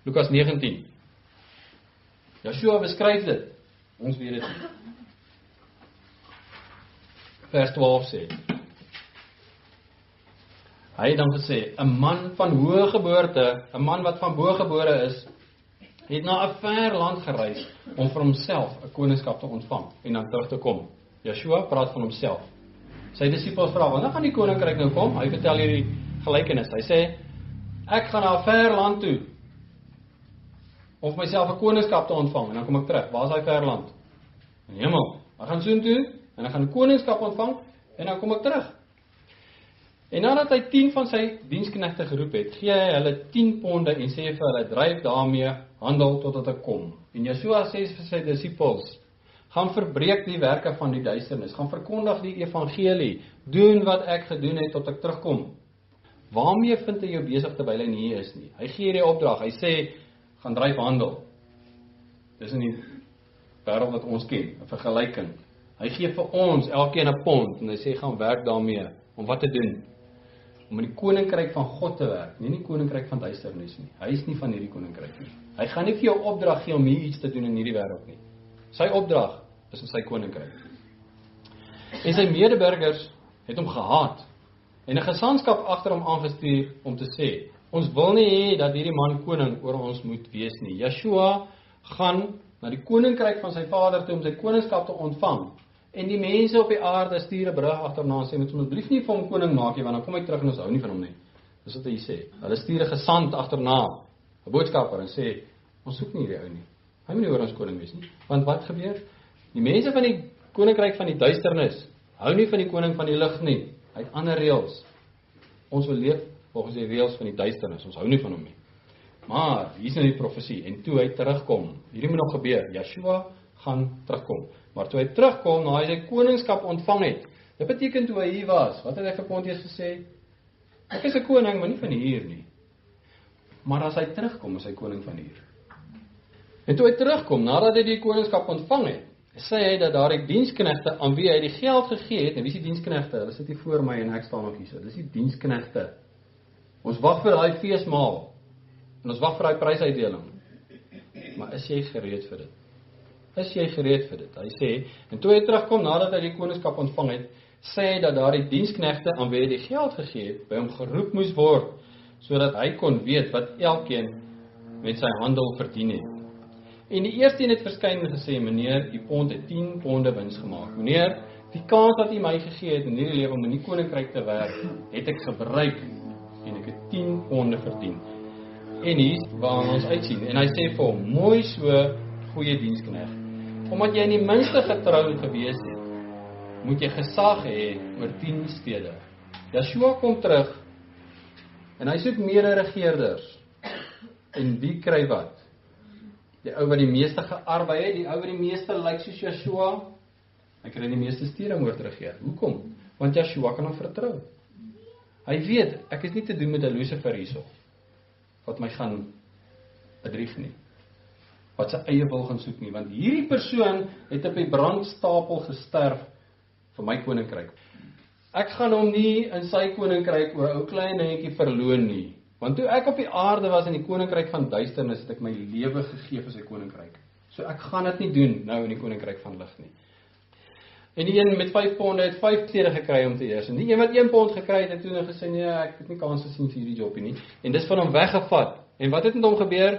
Lukas 19. Joshua beskryf dit. Ons weet dit nie. Vers 12 sê. Hy het dan gesê, 'n man van hoë geboorte, 'n man wat van bo gebore is, het na 'n ver land gereis om vir homself 'n koningskap te ontvang en dan terug te kom. Joshua praat van homself. Sy disippels vra, wanneer gaan die koninkryk nou kom? Hy vertel hierdie gelykenis. Hy sê, ek gaan na 'n ver land toe om vir myself 'n koningskap te ontvang en dan kom ek terug. Waar is daai ver land? In die hemel. Ek gaan soontoe en ek gaan 'n koningskap ontvang en dan kom ek terug. En nadat hy 10 van sy diensknegte geroep het, gee hy hulle 10 ponde en sê vir hulle, dryf daarmee handel totdat ek kom. En Joshua sê vir sy disippels, gaan verbreek die werke van die duisternis, gaan verkondig die evangelie, doen wat ek gedoen het tot ek terugkom. Waarmee vind hy jou besig terwyl hy nie hier is nie? Hy gee die opdrag, hy sê, gaan dryf handel. Dis in die wêreld wat ons ken, 'n vergelyking. Hy gee vir ons elkeen 'n pond en hy sê, gaan werk daarmee, om wat te doen? Om in die koninkryk van God te werk, nie die koninkryk van duisternis nie. Hy is nie van hierdie koninkryk nie. Hy gaan nie vir jou opdrag gee om hier iets te doen in hierdie wêreld nie. Sy opdrag is in sy koninkryk. En sy medeburgers het hom gehaat en 'n gesandskap agter hom aangestuur om te sê, ons wil nie hê dat hierdie man koning oor ons moet wees nie. Joshua gaan na die koninkryk van sy vader toe om sy koningskap te ontvang. En die mense op die aarde stuur 'n berig agterna en sê, moet asseblief nie vir hom koning maak nie, want dan kom hy terug en ons hou nie van hom nie. Dis wat hy sê. Hulle stuur 'n gesant agterna, 'n boodskapper, en sê, ons soek nie hierdie ou nie. Hy moet nie oor ons koning wees nie. Want wat gebeur? Die mense van die koninkryk van die duisternis hou nie van die koning van die lig nie. Hy het ander reëls. Ons wil leef volgens die reëls van die duisternis. Ons hou nie van hom nie. Maar hier is nou die profesie en toe hy terugkom. Hierdie moet nog gebeur. Joshua gaan terugkom. Maar toe hy terugkom, na hy sy koningskap ontvang het. Dit beteken toe hy hier was. Wat het hy vir Pontius gesê? Ek is 'n koning, maar nie van hier nie. Maar as hy terugkom, is hy koning van hier. En toe hy terugkom, nadat hy die koningskap ontvang het, sê hy dat daar die diensknegte aan wie hy die geld gegee het, en wie is die diensknegte? Hulle sit hier voor my en ek staan nog hier so. Dis die diensknegte. Ons wag vir daai feesmaal. En ons wag vir daai prysuitdeling. Maar is jy gereed vir dit? Is jy gereed vir dit? Hy sê, en toe hy terugkom nadat hy die koningskap ontvang het, sê hy dat daar die diensknegte aan wie hy die geld gegee het, by hom geroep moes word, sodat hy kon weet wat elkeen met sy handel verdien het. En die eerste een het verskyn en gesê, meneer, die pond het 10 ponde wins gemaak. Meneer, die kans wat u my gegee het in hierdie lewe om in die koninkryk te werk, het ek gebruik en ek het 10 ponde verdien. En hier is waar ons uitsien. En hy sê vir hom, mooi so, goeie diensknegt. Omdat jy in die minste getrou gewees het, moet jy gesag hê oor 10 stede. Joshua kom terug en hy soek mede-regeerders. En wie kry wat? Die ou wat die meeste gearbei het, die ou wat die meeste lyk soos Joshua, hy kry die meeste stede om oor te regeer. Hoekom? Want Joshua kan hom vertrou. Hy weet, ek is nie te doen met 'n Lucifer hierso, wat my gaan bedrieg nie. Wat sy eie wil gaan soek nie, want hierdie persoon het op die brandstapel gesterf vir my koninkryk. Ek gaan hom nie in sy koninkryk oor 'n ou klein dingetjie verloon nie. Want toe ek op die aarde was in die koninkryk van duisternis, het ek my lewe gegee vir sy koninkryk. So ek gaan dit nie doen nou in die koninkryk van lig nie. En die een met 5 ponde het 5 stede gekry om te heers. En die een wat 1 pond gekry het, het toe gesê, nee, ek het nie kans gesien vir hierdie jobie nie. En dis van hom weggevat. En wat het met hom gebeur?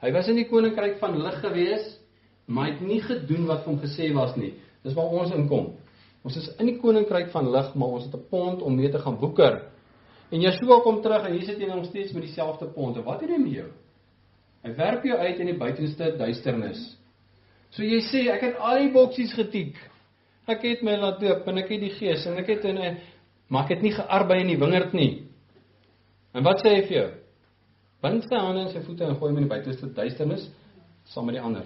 Hy was in die koninkryk van lig gewees, maar hy het nie gedoen wat vir hom gesê was nie. Dis waar ons inkom. Ons is in die koninkryk van lig, maar ons het 'n pond om mee te gaan boeker. En Joshua kom terug en hier sit hy nog steeds met dieselfde pond. En wat doen hy met jou? Hy werp jou uit in die buitenste duisternis. So jy sê, ek het al die boksies getik. Ek het my laat doop en ek het die gees en ek het maar ek het nie gearbei in die wingerd nie. En wat sê hy vir jou? Bind sy hande en sy voete en gooi hom in die buitenste duisternis saam met die ander.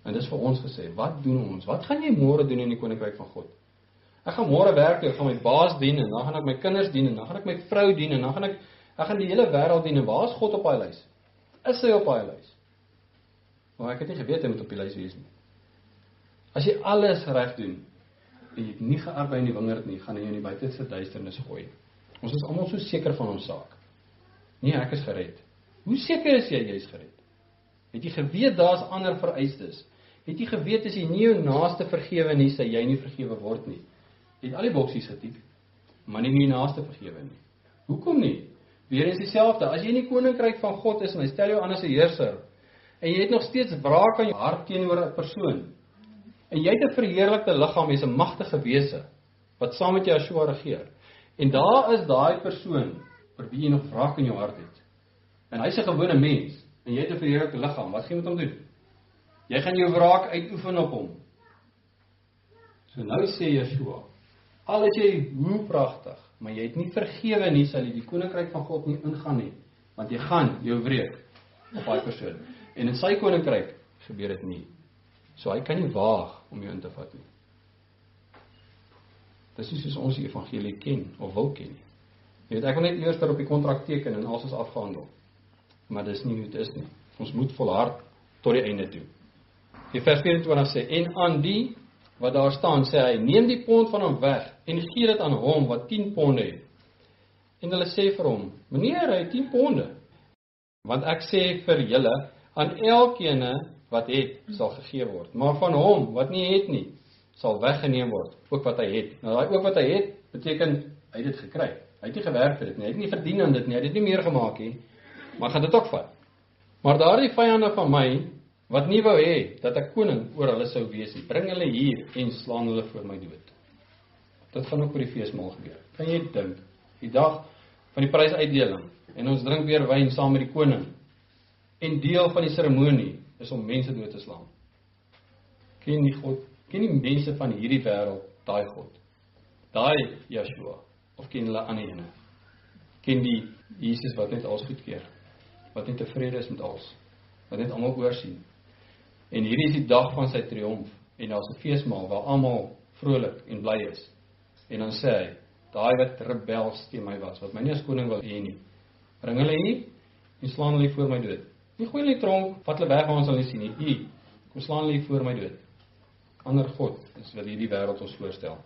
En dis vir ons gesê, wat doen ons? Wat gaan jy môre doen in die koninkryk van God? Ek gaan môre werk, ek gaan my baas dien en dan gaan ek my kinders dien en dan gaan ek my vrou dien en dan gaan ek gaan die hele wêreld dien en waar is God op daai lys? Is hy op daai lys? Maar ek het nie geweet hy moet op die lys wees nie. As jy alles reg doen en jy het nie gearbei in die wingerd nie, gaan hy jou in die buitenste duisternis gooi. Ons is almal so seker van ons saak. Nee, ek is gered. Hoe seker is jy is gered? Het jy geweet daar's ander vereistes? Het jy geweet as jy nie jou naaste vergewe nie, sal jy nie vergewe word nie? Jy het al die boksies getik, maar nie jou naaste vergewe nie. Hoekom nie? Weer eens dieselfde, as jy in die koninkryk van God is en hy stel jou aan as 'n heerser, en jy het nog steeds wraak aan jou hart teenoor 'n persoon, en jy het 'n verheerlikte liggaam, jy's 'n magtige wese, wat saam met Yeshua regeer, en daar is daai persoon, vir wie jy nog wraak in jou hart het, en hy's 'n gewone mens, en jy het 'n verheerlikte liggaam, wat gaan jy met hom doen? Jy gaan jou wraak uitoefen op hom. So nou sê Yeshua, al is jy hoe pragtig, maar jy het nie vergewe nie, sal jy die koninkryk van God nie ingaan nie, want jy gaan jou wreek op daai persoon. En in sy koninkryk gebeur dit nie. So hy kan nie waag om jou in te vat nie. Dis nie soos ons die evangelie ken, of wil ken nie. Jy weet, ek wil net eers daar op die kontrak teken en alles is afgehandel. Maar dis nie hoe dit is nie. Ons moet volhard tot die einde toe. Die vers 24 sê, en aan die wat daar staan, sê hy, neem die pond van hom weg, en gee dit aan hom, wat 10 ponde het. En hulle sê vir hom, meneer, hy het 10 ponde. Want ek sê vir julle, aan elkene wat het, sal gegee word. Maar van hom, wat nie het nie, sal weggeneem word, ook wat hy het. Nou, ook wat hy het, beteken, hy het dit gekry. Hy het nie gewerk vir dit nie, hy het nie verdien aan dit nie, hy het dit nie meer gemaak nie, maar gaan dit ook vat. Maar daardie vyande van my, wat nie wou hê, dat ek koning oor hulle sou wees nie, bring hulle hier en slaan hulle voor my dood. Dit gaan ook by die feesmaal gebeur. Kan jy dink, die dag van die prysuitdeling, en ons drink weer wyn saam met die koning, en deel van die seremonie, is om mense dood te slaan. Ken die God, ken die mense van hierdie wêreld, daai God, daai Yeshua, of ken hulle ander ene? Ken die Jesus wat net alles goedkeur, wat net tevrede is met alles, wat net almal oorsien. En hierdie is die dag van sy triomf, en daar's 'n feesmaal waar almal vrolik en bly is. En dan sê hy, daai wat rebels teen my was, wat my nie as koning wil hê nie, bring hulle hier en slaan hulle voor my dood. Nie gooi hulle in die tronk, vat hulle weg waar ons hulle sien nie. Kom slaan hulle voor my dood. Ander God is wat hierdie wêreld ons voorstel.